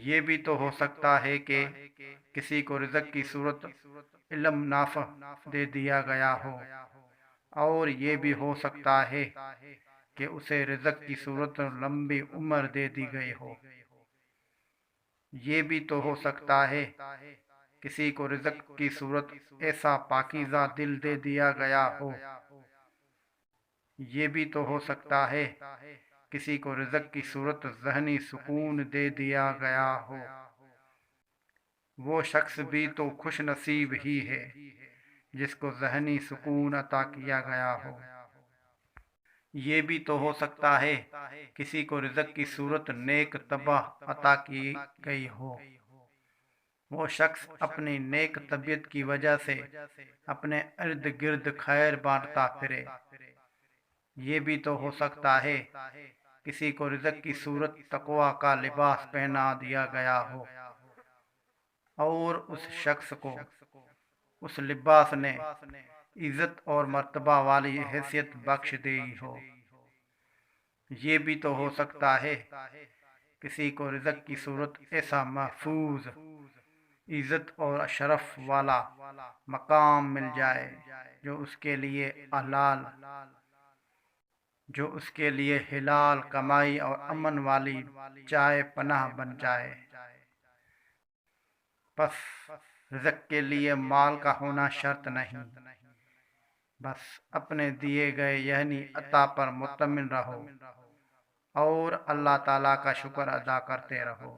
یہ بھی تو ہو سکتا ہے کہ کسی کو رزق کی صورت علم نافع دے دیا گیا ہو، اور یہ بھی ہو سکتا ہے کہ اسے رزق کی صورت لمبی عمر دے دی گئی ہو۔ یہ بھی تو ہو سکتا ہے کسی کو رزق کی صورت ایسا پاکیزہ دل دے دیا گیا ہو۔ یہ بھی تو ہو سکتا ہے کسی کو رزق کی صورت ذہنی سکون دے دیا گیا ہو۔ وہ شخص بھی تو خوش نصیب ہی ہے جس کو ذہنی سکون عطا کیا گیا ہو۔ یہ بھی تو ہو سکتا ہے کسی کو رزق کی صورت نیک طبع عطا کی گئی ہو۔ وہ شخص اپنی نیک طبیعت کی وجہ سے اپنے ارد گرد خیر بانٹتا پھرے۔ یہ بھی تو ہو سکتا ہے کسی کو رزق کی صورت تقوی کا لباس پہنا دیا گیا ہو، اور اس شخص کو اس لباس نے عزت اور مرتبہ والی حیثیت بخش دی ہو۔ یہ بھی تو ہو سکتا ہے کسی کو رزق کی صورت ایسا محفوظ، عزت اور شرف والا مقام مل جائے جو اس کے لیے حلال کمائی اور امن والی جائے پناہ بن جائے۔ پس رزق کے لیے مال کا ہونا شرط نہیں، بس اپنے دیے گئے یعنی عطا پر مطمئن رہو اور اللہ تعالیٰ کا شکر ادا کرتے رہو۔